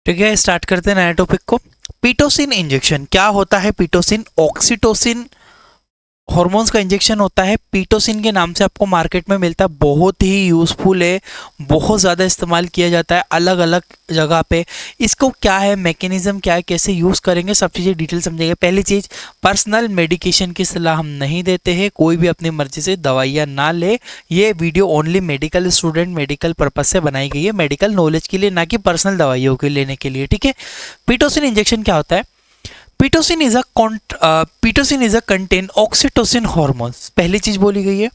ठीक है, स्टार्ट करते हैं नया टॉपिक को। पीटोसिन इंजेक्शन क्या होता है? पीटोसिन ऑक्सीटोसिन हॉर्मोन्स का इंजेक्शन होता है। पीटोसिन के नाम से आपको मार्केट में मिलता है, बहुत ही यूज़फुल है, बहुत ज़्यादा इस्तेमाल किया जाता है अलग अलग जगह पे। इसको क्या है, मैकेनिज्म क्या है, कैसे यूज़ करेंगे, सब चीज़ें डिटेल समझेंगे। पहली चीज़, पर्सनल मेडिकेशन की सलाह हम नहीं देते हैं, कोई भी अपनी मर्जी से दवाइयाँ ना ले। ये video only medical student, medical purpose से बनाई गई है, मेडिकल नॉलेज के लिए, ना कि पर्सनल दवाइयों के लेने के लिए। ठीक है, पीटोसिन इंजेक्शन क्या होता है? Pitocin is a contain oxytocin hormones. पहली चीज बोली गई है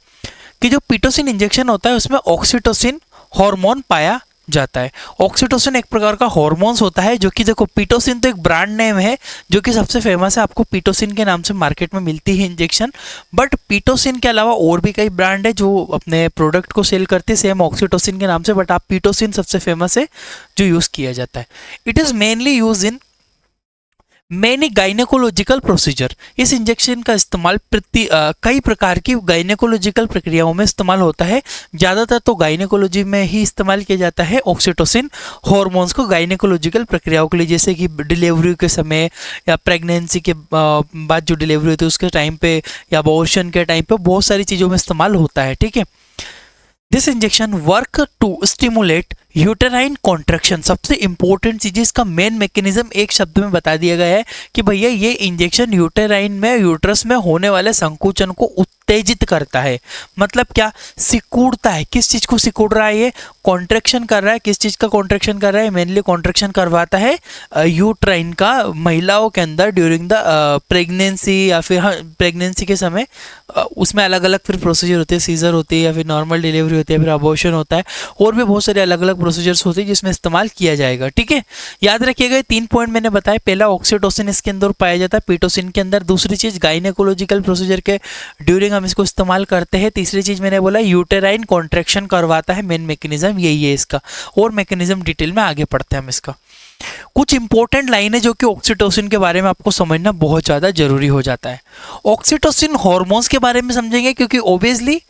कि जो पीटोसिन इंजेक्शन होता है उसमें ऑक्सीटोसिन हार्मोन पाया जाता है। ऑक्सीटोसिन एक प्रकार का हार्मोन्स होता है, जो कि देखो पीटोसिन तो एक ब्रांड नेम है जो कि सबसे फेमस है, आपको पीटोसिन के नाम से मार्केट में मिलती है इंजेक्शन। बट पीटोसिन के अलावा और भी कई ब्रांड है जो अपने प्रोडक्ट को सेल करते हैं सेम ऑक्सीटोसिन के नाम से, बट आप पीटोसिन सबसे फेमस है जो यूज किया जाता है। It is mainly use in many gynaecological procedure. इस इंजेक्शन का इस्तेमाल कई प्रकार की गाइनेकोलॉजिकल प्रक्रियाओं में इस्तेमाल होता है। ज़्यादातर तो गाइनेकोलॉजी में ही इस्तेमाल किया जाता है ऑक्सीटोसिन हॉर्मोन्स को गाइनेकोलॉजिकल प्रक्रियाओं के लिए, जैसे कि डिलीवरी के समय या प्रेगनेंसी के बाद जो डिलीवरी होती है उसके टाइम पे, या अबॉर्शन के टाइम पे, बहुत सारी चीज़ों में इस्तेमाल होता है। ठीक है, this injection work to stimulate uterine contraction. सबसे इंपॉर्टेंट चीज, इसका मेन मैकेनिज्म एक शब्द में बता दिया गया है कि भैया ये इंजेक्शन यूटेराइन में, यूट्रस में होने वाले संकुचन को उत्तेजित करता है। मतलब क्या? सिकुड़ता है। किस चीज को सिकुड़ रहा है? ये कॉन्ट्रैक्शन कर रहा है। किस चीज का कॉन्ट्रैक्शन कर रहा है? मेनली कॉन्ट्रैक्शन करवाता है यूट्राइन का, महिलाओं के अंदर ड्यूरिंग द प्रेगनेंसी, या फिर प्रेगनेंसी के समय। उसमें अलग अलग फिर प्रोसीजर होते हैं, सीजर होती है, या फिर नॉर्मल डिलीवरी होती है, फिर अबॉर्शन होता है, और भी बहुत सारे अलग अलग प्रोसीजर्स होते हैं जिसमें इस्तेमाल किया जाएगा। ठीक है, याद रखिएगा 3 पॉइंट मैंने बताए। पहला, ऑक्सीटोसिन इसके अंदर पाया जाता है पीटोसिन के अंदर। दूसरी चीज, गाइनेकोलॉजिकल प्रोसीजर के ड्यूरिंग हम इसको इस्तेमाल करते हैं। तीसरी चीज मैंने बोला, यूटेराइन कॉन्ट्रैक्शन करवाता है। मेन मैकेनिज्म यही है इसका, और मैकेनिज्म डिटेल में आगे पढ़ते हैं हम इसका। कुछ इंपॉर्टेंट लाइन है जो कि ऑक्सीटोसिन के बारे में आपको समझना बहुत ज़्यादा जरूरी हो जाता है। ऑक्सीटोसिन हार्मोन्स के बारे में समझेंगे, क्योंकि ऑब्वियसली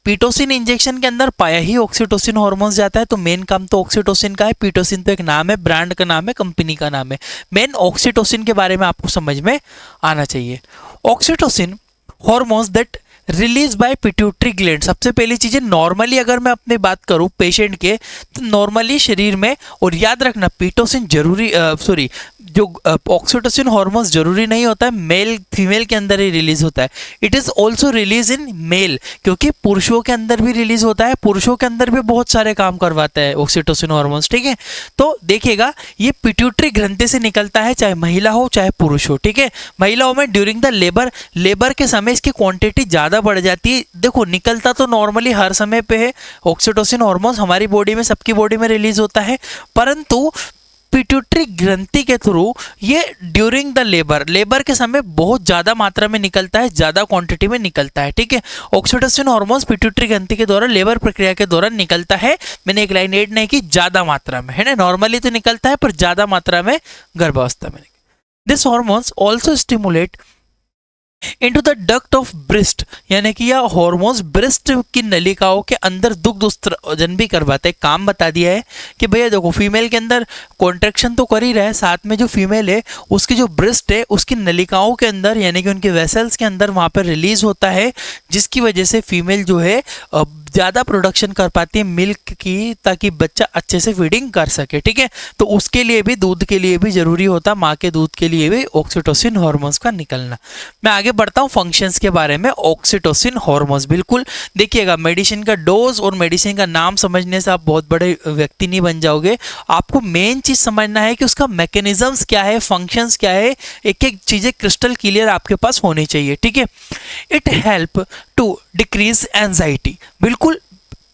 पीटोसिन इंजेक्शन के अंदर पाया ही ऑक्सीटोसिन हार्मोन्स जाता है, तो मेन काम तो ऑक्सीटोसिन का है। पीटोसिन तो एक नाम है, ब्रांड का नाम है, कंपनी का नाम है। मेन ऑक्सीटोसिन के बारे में आपको समझ में आना चाहिए। Oxytocin hormones that release by pituitary gland. सबसे पहली चीज है, नॉर्मली अगर मैं अपनी बात करूं पेशेंट के, तो नॉर्मली शरीर में, और याद रखना पीटोसिन जरूरी सॉरी जो ऑक्सीटोसिन हार्मोन्स जरूरी नहीं होता है मेल फीमेल के अंदर ही रिलीज होता है। It is also release in male, क्योंकि पुरुषों के अंदर भी रिलीज होता है, पुरुषों के अंदर भी बहुत सारे काम करवाता है ऑक्सीटोसिन हार्मोन्स। ठीक है, तो देखिएगा ये पिट्यूटरी ग्रंथि से निकलता है, चाहे महिला हो चाहे पुरुष हो। ठीक है, महिलाओं में ड्यूरिंग द लेबर के समय इसकी क्वांटिटी ज़्यादा बढ़ जाती है। देखो, निकलता तो नॉर्मली हर समय पे है ऑक्सीटोसिन हार्मोन्स, हमारी बॉडी में, सबकी बॉडी में रिलीज होता है, परंतु पिट्यूटरी ग्रंथि के थ्रू ये ड्यूरिंग द लेबर के समय बहुत ज़्यादा मात्रा में निकलता है, ज़्यादा क्वांटिटी में निकलता है। ठीक है, ऑक्सीटोसिन हार्मोन्स पिट्यूटरी ग्रंथि के दौरान, लेबर प्रक्रिया के दौरान निकलता है। मैंने एक लाइन ऐड नहीं की, ज़्यादा मात्रा में, है ना। नॉर्मली तो निकलता है, पर ज़्यादा मात्रा में गर्भावस्था में। This hormones also stimulate into the duct of breast, यानी कि यह हॉर्मोन्स ब्रेस्ट की नलिकाओं के अंदर दुग्ध उत्सर्जन भी करवाते हैं। काम बता दिया है कि भैया देखो, फीमेल के अंदर कॉन्ट्रैक्शन तो कर ही रहा है, साथ में जो फीमेल है उसकी जो ब्रेस्ट है उसकी नलिकाओं के अंदर, यानी कि उनके वेसल्स के अंदर वहाँ पर रिलीज होता है, जिसकी वजह से फीमेल जो है ज़्यादा प्रोडक्शन कर पाती है मिल्क की, ताकि बच्चा अच्छे से फीडिंग कर सके। ठीक है, तो उसके लिए भी, दूध के लिए भी जरूरी होता, माँ के दूध के लिए भी ऑक्सीटोसिन हार्मोन्स का निकलना। मैं आगे बढ़ता हूँ फंक्शंस के बारे में। ऑक्सीटोसिन हार्मोन्स, बिल्कुल देखिएगा, मेडिसिन का डोज और मेडिसिन का नाम समझने से आप बहुत बड़े व्यक्ति नहीं बन जाओगे। आपको मेन चीज समझना है कि उसका मैकेनिज्म्स क्या है, फंक्शंस क्या है, एक एक चीजें क्रिस्टल क्लियर आपके पास होनी चाहिए। ठीक है, it help to decrease anxiety. बिल्कुल,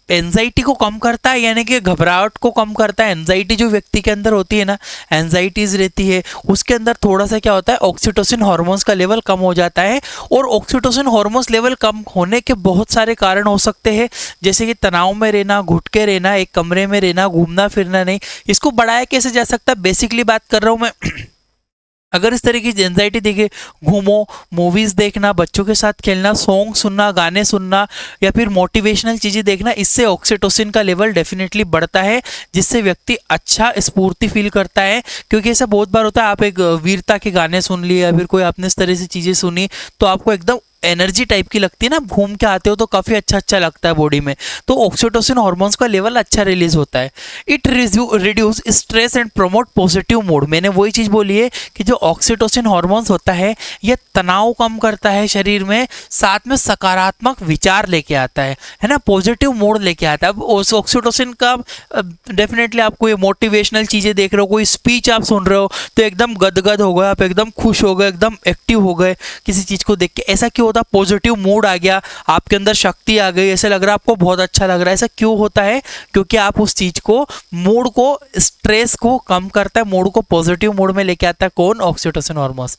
एंजाइटी को कम करता है, यानी कि घबराहट को कम करता है। एंजाइटी जो व्यक्ति के अंदर होती है ना, एंजाइटीज रहती है, उसके अंदर थोड़ा सा क्या होता है, ऑक्सीटोसिन हार्मोन्स का लेवल कम हो जाता है। और ऑक्सीटोसिन हार्मोन्स लेवल कम होने के बहुत सारे कारण हो सकते हैं, जैसे कि तनाव में रहना, घुट के रहना, एक कमरे में रहना, घूमना फिरना नहीं। इसको बढ़ाया कैसे जा सकता है, बेसिकली बात कर रहा हूँ मैं अगर इस तरीके की एंजाइटी देखिए, घूमो, मूवीज देखना, बच्चों के साथ खेलना, सॉन्ग सुनना, गाने सुनना या फिर मोटिवेशनल चीजें देखना, इससे ऑक्सीटोसिन का लेवल डेफिनेटली बढ़ता है, जिससे व्यक्ति अच्छा स्फूर्ति फील करता है। क्योंकि ऐसा बहुत बार होता है, आप एक वीरता के गाने सुन लिए या फिर कोई आपने इस तरह से चीजें सुनी तो आपको एकदम एनर्जी टाइप की लगती है ना, घूम के आते हो तो काफी अच्छा अच्छा लगता है बॉडी में, तो ऑक्सीटोसिन हार्मोन्स का लेवल अच्छा रिलीज होता है। It reduce stress and promote positive mood. मैंने वही चीज बोली है कि जो ऑक्सीटोसिन हार्मोन्स होता है ये तनाव कम करता है शरीर में, साथ में सकारात्मक विचार लेके आता है ना, पॉजिटिव मूड लेके आता है। अब उस ऑक्सीटोसिन का डेफिनेटली आप कोई मोटिवेशनल चीजें देख रहे हो, कोई स्पीच आप सुन रहे हो तो एकदम गदगद हो गए, आप एकदम खुश हो गए, एकदम एक्टिव हो गए किसी चीज को देख के। ऐसा क्यों होता है? पॉजिटिव मूड आ गया, आपके अंदर शक्ति आ गई, ऐसा लग रहा है आपको बहुत अच्छा लग रहा है। ऐसा क्यों होता है? क्योंकि आप उस चीज को, मूड को, स्ट्रेस को कम करता है, मूड को पॉजिटिव मूड में लेके आता है। कौन? Oxytocin hormones.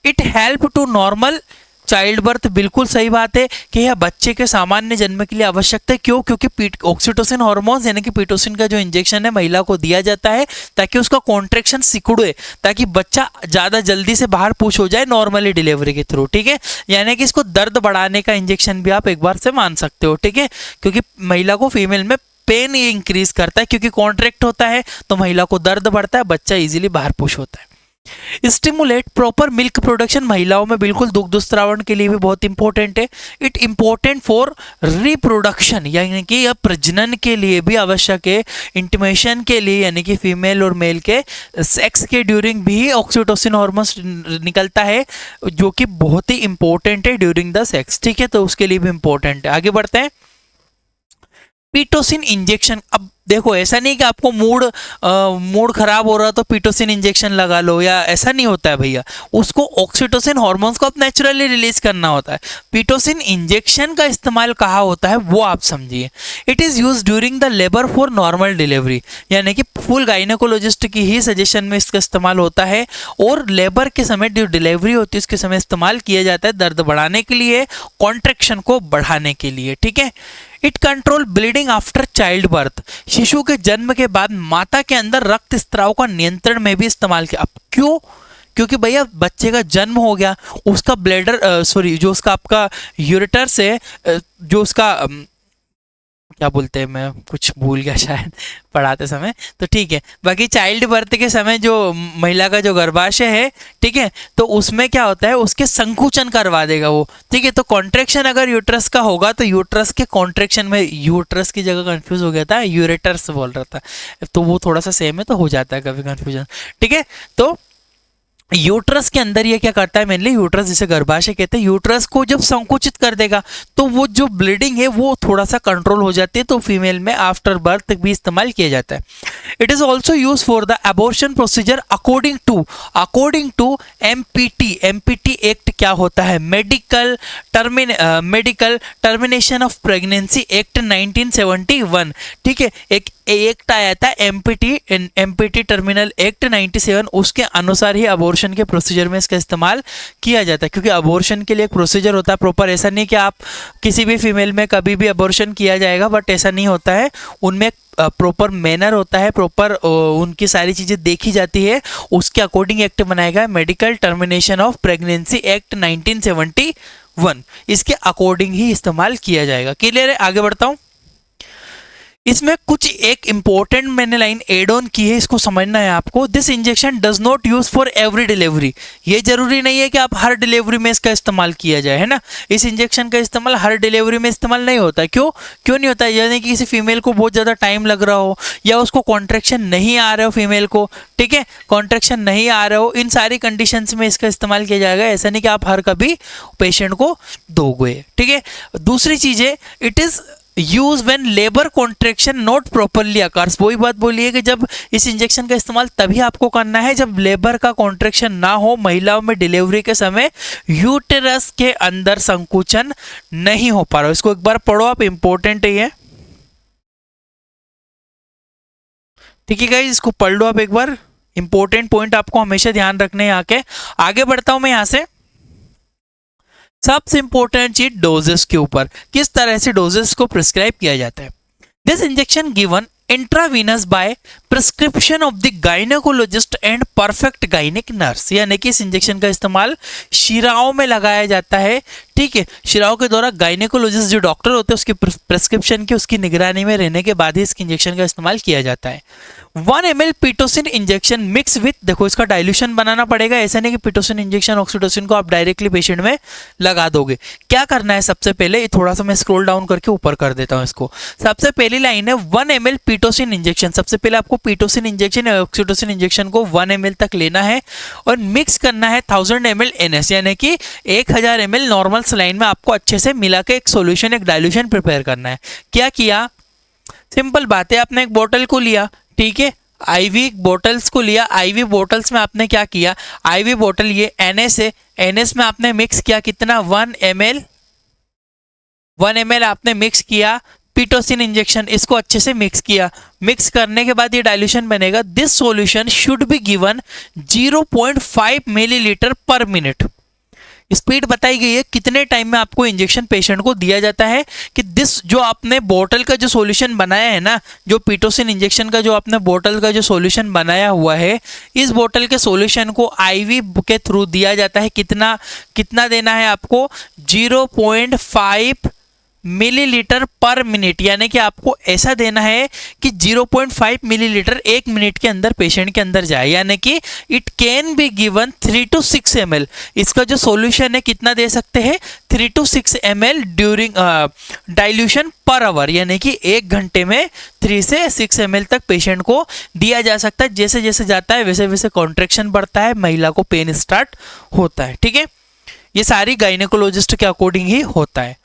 It help to normal child birth. बिल्कुल सही बात है कि यह बच्चे के सामान्य जन्म के लिए आवश्यक है। क्यों? क्योंकि ऑक्सीटोसिन हार्मोन्स यानी कि पीटोसिन का जो इंजेक्शन है महिला को दिया जाता है ताकि उसका कॉन्ट्रैक्शन सिकुड़े, ताकि बच्चा ज्यादा जल्दी से बाहर पुश हो जाए नॉर्मली डिलीवरी के थ्रू। ठीक है, यानी कि इसको दर्द बढ़ाने का इंजेक्शन भी आप एक बार से मान सकते हो। ठीक है, क्योंकि महिला को, फीमेल में पेन इंक्रीज करता है, क्योंकि कॉन्ट्रैक्ट होता है तो महिला को दर्द बढ़ता है, बच्चा इजीली बाहर पुश होता है। Stimulate proper milk production. महिलाओं में बिल्कुल दुग्ध स्त्रावण के लिए भी बहुत इंपॉर्टेंट है। इट इंपॉर्टेंट फॉर रिप्रोडक्शन, यानी कि यह प्रजनन के लिए भी आवश्यक है। इंटिमेशन के लिए, यानी कि फीमेल और मेल के सेक्स के ड्यूरिंग भी ऑक्सीटोसिन हार्मोन्स निकलता है, जो कि बहुत ही इंपॉर्टेंट है ड्यूरिंग द सेक्स। ठीक है, तो उसके लिए भी इंपॉर्टेंट है। आगे बढ़ते हैं। Pitocin injection. अब देखो, ऐसा नहीं कि आपको मूड खराब हो रहा तो पीटोसिन इंजेक्शन लगा लो, या ऐसा नहीं होता है भैया। उसको ऑक्सीटोसिन हार्मोन्स को अब नेचुरली रिलीज करना होता है। पीटोसिन इंजेक्शन का इस्तेमाल कहाँ होता है वो आप समझिए। It is use during the labour for normal delivery, यानी कि फुल गायनेकोलॉजिस्ट की ही सजेशन में इसका इस्तेमाल होता है, और लेबर के समय जो डिलीवरी होती है उसके समय इस्तेमाल किया जाता है, दर्द बढ़ाने के लिए, कॉन्ट्रैक्शन को बढ़ाने के लिए। ठीक है। It control bleeding after child birth. शिशु के जन्म के बाद माता के अंदर रक्त स्त्राव का नियंत्रण में भी इस्तेमाल किया। अब क्यों? क्योंकि भैया बच्चे का जन्म हो गया, उसका ब्लैडर जो उसका आपका यूरेटर से जो उसका क्या बोलते हैं, मैं कुछ भूल गया शायद पढ़ाते समय, तो ठीक है। बाकी चाइल्ड बर्थ के समय जो महिला का जो गर्भाशय है, ठीक है, तो उसमें क्या होता है, उसके संकुचन करवा देगा वो। ठीक है, तो कॉन्ट्रैक्शन अगर यूट्रस का होगा तो यूट्रस के कॉन्ट्रैक्शन में, यूट्रस की जगह कंफ्यूज हो गया था, यूरेटर्स बोल रहा था, तो वो थोड़ा सा सेम है तो हो जाता है कभी कंफ्यूजन। ठीक है, तो यूट्रस के अंदर ये क्या करता है, मेनली यूट्रस जिसे गर्भाशय कहते हैं, यूट्रस को जब संकुचित कर देगा तो वो जो ब्लीडिंग है वो थोड़ा सा कंट्रोल हो जाती है, तो फीमेल में आफ्टर बर्थ भी इस्तेमाल किया जाता है। It is also use for the abortion procedure according to MPT act. क्या होता है? Medical termination of pregnancy act 1971। ठीक है, एक एक्ट आया था एमपीटी टर्मिनल एक्ट 97, उसके अनुसार ही अबॉर्शन के प्रोसीजर में इसका इस्तेमाल किया जाता है। क्योंकि अबॉर्शन के लिए एक प्रोसीजर होता है प्रॉपर, ऐसा नहीं कि आप किसी भी फीमेल में कभी भी अबॉर्शन किया जाएगा, बट ऐसा नहीं होता है। उनमें प्रॉपर मैनर होता है, प्रॉपर उनकी सारी चीज़ें देखी जाती है, उसके अकॉर्डिंग एक्ट बनाया गया medical termination of pregnancy act 1971। इसके अकॉर्डिंग ही इस्तेमाल किया जाएगा। क्लियर है? आगे बढ़ता हूँ। इसमें कुछ एक इंपॉर्टेंट मैंने लाइन एड ऑन की है, इसको समझना है आपको। This injection does not use for every delivery. ये जरूरी नहीं है कि आप हर डिलीवरी में इसका इस्तेमाल किया जाए, है ना। इस इंजेक्शन का इस्तेमाल हर डिलीवरी में इस्तेमाल नहीं होता। क्यों नहीं होता? यानी कि किसी फीमेल को बहुत ज़्यादा टाइम लग रहा हो, या उसको कॉन्ट्रैक्शन नहीं आ रहे हो फीमेल को, ठीक है, कॉन्ट्रैक्शन नहीं आ रहे हो, इन सारी कंडीशंस में इसका इस्तेमाल किया जाएगा। ऐसा नहीं कि आप हर कभी पेशेंट को दोगे। ठीक है। दूसरी चीज़ है, it is use when labour contraction not properly occurs. वही बात बोली है कि जब इस इंजेक्शन का इस्तेमाल तभी आपको करना है जब लेबर का कॉन्ट्रैक्शन ना हो, महिलाओं में डिलीवरी के समय यूटेरस के अंदर संकुचन नहीं हो पा रहा। इसको एक बार पढ़ो आप, इंपॉर्टेंट है ये। ठीक है गाइस, इसको पढ़ लो आप एक बार, इंपॉर्टेंट पॉइंट आपको हमेशा ध्यान रखने हैं। आगे बढ़ता हूं मैं यहां से। सबसे इंपॉर्टेंट चीज डोजेस के ऊपर, किस तरह से डोजेस को प्रिस्क्राइब किया जाता है। This injection given intravenous by prescription of the gynaecologist and perfect gynaec nurse, यानी कि इस इंजेक्शन का इस्तेमाल शिराओं में लगाया जाता है। ठीक है, शिराओं के द्वारा गायनेकोलॉजिस्ट जो डॉक्टर होते हैं उसकी प्रिस्क्रिप्शन की, उसकी निगरानी में रहने के बाद ही इस इंजेक्शन का इस्तेमाल किया जाता है। 1 ml Pitocin injection mix with, देखो इसका डाइल्यूशन बनाना पड़ेगा, ऐसा नहीं कि पिटोसिन इंजेक्शन ऑक्सीटोसिन को आप डायरेक्टली पेशेंट में लगा दोगे। क्या करना है सबसे पहले, थोड़ा सा मैं स्क्रॉल डाउन करके ऊपर कर देता हूं इसको। सबसे पहली लाइन है 1 ml पिटोसिन इंजेक्शन। सबसे पहले आपको पिटोसिन इंजेक्शन या ऑक्सीटोसिन इंजेक्शन को 1 ml तक लेना है और मिक्स करना है 1000 ml NS, यानी कि 1000 ml नॉर्मल सलाइन में आपको अच्छे से मिला के एक सोल्यूशन, एक डाइल्यूशन प्रिपेयर करना है। क्या किया, सिंपल बात है, आपने एक बोतल को लिया, ठीक है, आईवी बोटल्स को लिया, आईवी बोटल्स में आपने क्या किया, आईवी बोतल ये NS है, NS में आपने मिक्स किया कितना 1 ml आपने मिक्स किया पिटोसिन इंजेक्शन, इसको अच्छे से मिक्स किया। मिक्स करने के बाद ये डाइल्यूशन बनेगा। This solution should be given 0.5 millilitre पर मिनट। स्पीड बताई गई है कितने टाइम में आपको इंजेक्शन पेशेंट को दिया जाता है, कि दिस जो आपने बोतल का जो सॉल्यूशन बनाया है ना, जो पिटोसिन इंजेक्शन का जो आपने बोतल का जो सॉल्यूशन बनाया हुआ है, इस बोतल के सॉल्यूशन को आईवी के थ्रू दिया जाता है। कितना कितना देना है आपको, 0.5 मिलीलीटर पर मिनट, यानी कि आपको ऐसा देना है कि 0.5 मिलीलीटर 1 मिनट के अंदर पेशेंट के अंदर जाए, यानी कि it can be given 3 to 6 ml। इसका जो सॉल्यूशन है कितना दे सकते हैं, 3 to 6 ml during dilution per hour, यानी कि 1 घंटे में 3 से 6 ml तक पेशेंट को दिया जा सकता है। जैसे जैसे जाता है वैसे वैसे कॉन्ट्रैक्शन बढ़ता है, महिला को पेन स्टार्ट होता है। ठीक है, ये सारी गायनेकोलॉजिस्ट के अकॉर्डिंग ही होता है।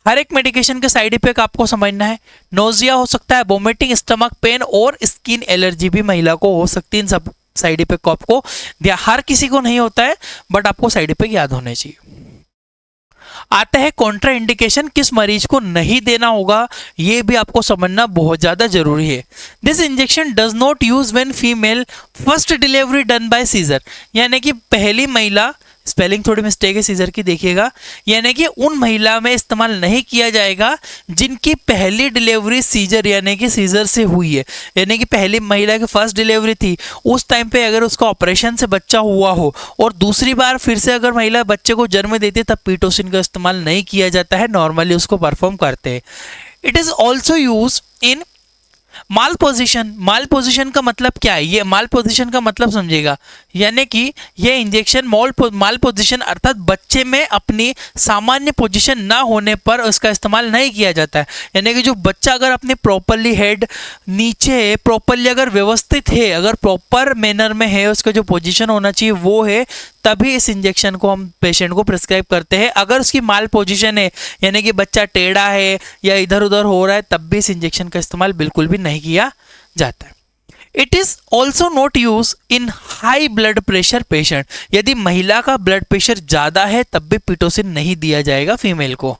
हर एक मेडिकेशन के साइड इफेक्ट आपको समझना है। नोजिया हो सकता है, वोमिटिंग, स्टमक पेन और स्किन एलर्जी भी महिला को हो सकती है। इन सब साइड इफेक्ट को आपको, हर किसी को नहीं होता है बट आपको साइड इफेक्ट याद होने चाहिए। आता है कॉन्ट्रा इंडिकेशन, किस मरीज को नहीं देना होगा, ये भी आपको समझना बहुत ज्यादा जरूरी है। This injection does not use when female first delivery done by caesar, यानी कि पहली महिला, स्पेलिंग थोड़ी मिस्टेक है सीजर की, देखिएगा, यानी कि उन महिला में इस्तेमाल नहीं किया जाएगा जिनकी पहली डिलीवरी सीजर यानी कि सीजर से हुई है। यानी कि पहली महिला की फर्स्ट डिलीवरी थी, उस टाइम पे अगर उसका ऑपरेशन से बच्चा हुआ हो और दूसरी बार फिर से अगर महिला बच्चे को जन्म देती है, तब पिटोसिन का इस्तेमाल नहीं किया जाता है, नॉर्मली उसको परफॉर्म करते हैं। It is also use in mall position. Mall position का मतलब क्या है, ये माल पोजिशन का मतलब समझिएगा, यानी कि ये इंजेक्शन माल पोजिशन अर्थात बच्चे में अपनी सामान्य पोजीशन ना होने पर उसका इस्तेमाल नहीं किया जाता है। यानी कि जो बच्चा अगर अपने प्रॉपरली हेड नीचे है, प्रॉपरली अगर व्यवस्थित है, अगर प्रॉपर मैनर में है, उसका जो पोजीशन होना चाहिए वो है, तभी इस इंजेक्शन को हम पेशेंट को प्रिस्क्राइब करते हैं। अगर उसकी माल पोजीशन है, यानी कि बच्चा टेढ़ा है या इधर उधर हो रहा है, तब भी इस इंजेक्शन का इस्तेमाल बिल्कुल भी नहीं किया जाता है। It is also not use in high blood pressure patient. यदि महिला का ब्लड प्रेशर ज्यादा है तब भी पिटोसिन नहीं दिया जाएगा फीमेल को।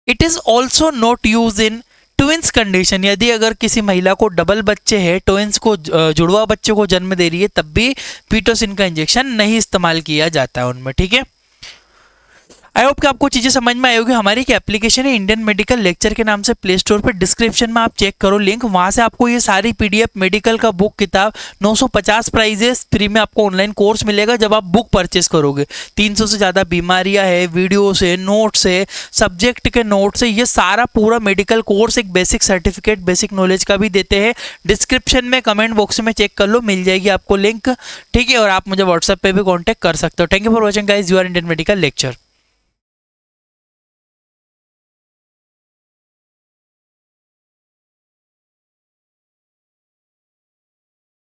It is also not use in twins condition. यदि अगर किसी महिला को डबल बच्चे हैं, ट्विंस को जुड़वा बच्चे को जन्म दे रही है, तब भी पिटोसिन का इंजेक्शन नहीं इस्तेमाल किया जाता है उनमें। ठीक है, आई होप कि आपको चीजें समझ में आई होगी। हमारी एक एप्लीकेशन है इंडियन मेडिकल लेक्चर के नाम से, प्ले स्टोर पर डिस्क्रिप्शन में आप चेक करो लिंक, वहां से आपको ये सारी पीडीएफ मेडिकल का बुक किताब 950 प्राइजेस फ्री में आपको ऑनलाइन कोर्स मिलेगा जब आप बुक परचेस करोगे। 300 से ज्यादा बीमारियां है, वीडियोस है, नोट्स है, सब्जेक्ट के नोट्स है, ये सारा पूरा मेडिकल कोर्स एक बेसिक सर्टिफिकेट, बेसिक नॉलेज का भी देते हैं। डिस्क्रिप्शन में कमेंट बॉक्स में चेक कर लो, मिल जाएगी आपको लिंक। ठीक है, और आप मुझे व्हाट्सएप पे भी कॉन्टैक्ट कर सकते हो। Thank you for watching guys, you are Indian medical lecture.